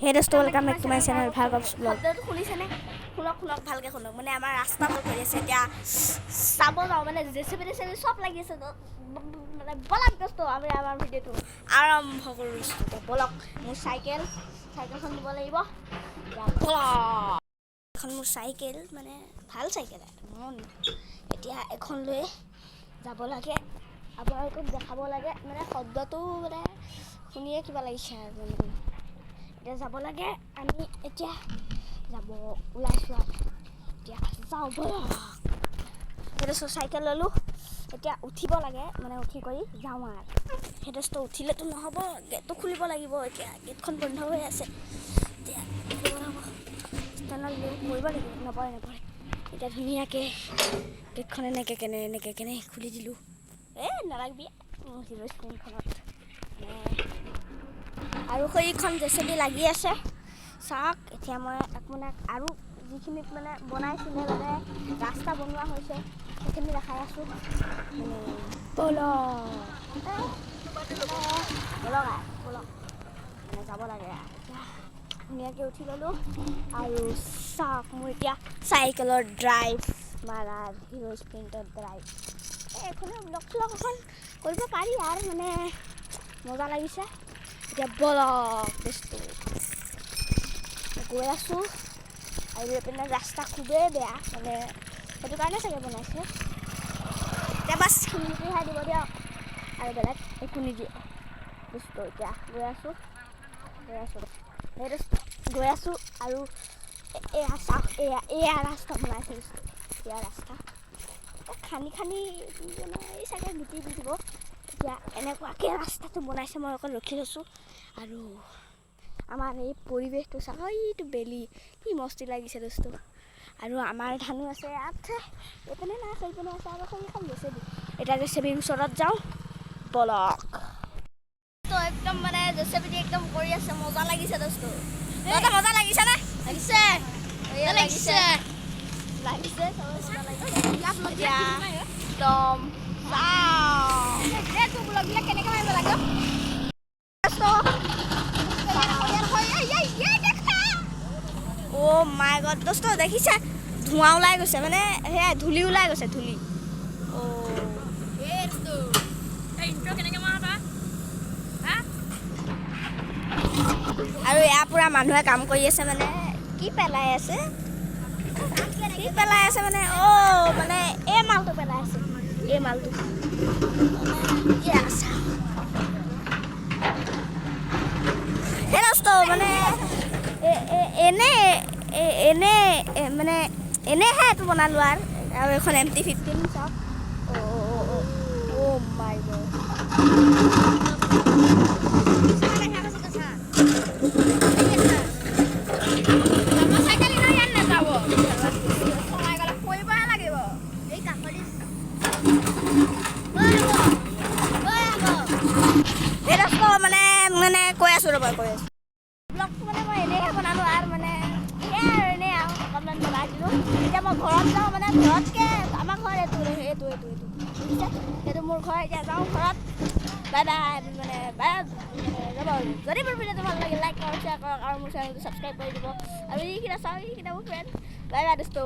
Hey dosto, welcome back to my channel Bhargav's vlog. শব্দটো শুনিছেনে? শুনক ভালকে শুনক। মানে আমাৰ ৰাস্তাবোৰ কৰি আছে এতিয়া চাব যাওঁ মানে জেচিবি সব লাগি আছে মানে বলক দোস্ত আমি আমাৰ ভিডিঅ'টো আৰম্ভ কৰিছোঁ। বলক মোৰ চাইকেলখন নিব লাগিব। এখন মোৰ চাইকেল মানে ভাল চাইকেল এতিয়া এখন লৈ যাব লাগে আপোনালোকক দেখাব লাগে মানে শব্দটো মানে শুনিয়ে কিবা লাগিছে আৰু এতিয়া যাব লাগে আমি এতিয়া যাব ওলাইছোঁ আৰু এতিয়া যাওঁ ব'লক। সেইটো চাইকেল ল'লোঁ এতিয়া উঠিব লাগে মানে উঠি কৰি যাওঁ আৰু সেইটো উঠিলেতো নহ'ব গেটটো খুলিব লাগিব। এতিয়া গেটখন বন্ধ হৈ আছে এতিয়া ষ্টেণ্ডত কৰিব লাগিব। নপৰে এতিয়া ধুনীয়াকৈ গেটখন এনেকৈ কেনে খুলি দিলোঁ। নালাগবি হিৰ' স্ক্ৰীণখনত আৰু সেইখন জেচিবি লাগি আছে চাওক। এতিয়া মই আপোনাক আৰু যিখিনি মানে বনাইছিলে মানে ৰাস্তা বনোৱা হৈছে সেইখিনি দেখাই আছোঁ। বলক মানে যাব লাগে এতিয়া ধুনীয়াকৈ উঠি ল'লোঁ আৰু চাওক মোৰ এতিয়া চাইকেলৰ ড্ৰাইভ মাৰা হিৰ' স্প্ৰিণ্টৰ ড্ৰাইভ এইখনে ব্লগ এখন কৰিব পাৰি আৰু মানে মজা লাগিছে। এতিয়া বলক বস্তু গৈ আছোঁ আৰু এইপিনে ৰাস্তা খুবেই বেয়া মানে সেইটো কাৰণে চাগে বনাইছে। এতিয়া বাছ খিৰিকীহে দিব দিয়ক আৰু বেলেগ একো নিদিয়ে বস্তু। এতিয়া গৈ আছোঁ আৰু এয়া চাওক এয়া ৰাস্তা বনাইছে বস্তু। এয়া ৰাস্তা খানি এই চাগে গুটি দি দিব। এতিয়া এনেকুৱাকৈ ৰাস্তাটো বনাইছে মই অকল ৰখি লৈছোঁ আৰু আমাৰ এই পৰিৱেশটো চাওক এইটো বেলি কি মস্তি লাগিছে বস্তু। আৰু আমাৰ ধানো আছে ইয়াত এইপিনে নাই সেইপিনে আছে আৰু সেইখন জেচিবি। এতিয়া জেচিবিৰ ওচৰত যাওঁ বলক। একদম মানে জেচিবি একদম কৰি আছে মজা লাগিছে দোস্ত। মজা লাগিছে নে? লাগিছে একদম কেনেকৈ মাৰিব লাগে অ' মাই গড দোস্ত দেখিছা ধোঁৱা ওলাই গৈছে মানে সেয়া ধূলি ওলাই গৈছে ধূলি। আৰু ইয়াৰ পৰা মানুহে কাম কৰি আছে মানে কি পেলাই আছে মানে মানে এই মালটো পেলাই আছে এই মালটো মানে মানে এনেহে এইটো বনালোঁ আৰু এখন MT-15 চাওক। অ' মাই গড মানে কৈ আছোঁ ব্লগটো মানে মই এনেহে বনালোঁ আৰু মানে এনেই আৰু অকণমান বনাই দিলোঁ। এতিয়া মই ঘৰত যাওঁ মানে ঘৰতকৈ আমাৰ ঘৰ এইটো সেইটো মোৰ ঘৰ। এতিয়া যাওঁ ঘৰত বাই মানে যাব। যদি মোৰ ভিডিঅ'টো ভাল লাগে লাইক কৰক শ্বেয়াৰ কৰক আৰু মোৰ চেনেলটো ছাবস্ক্ৰাইব কৰি দিব আৰু এইকেইটা চাওক এইকেইটা মোৰ ফ্ৰেণ্ড বাই দোস্ত।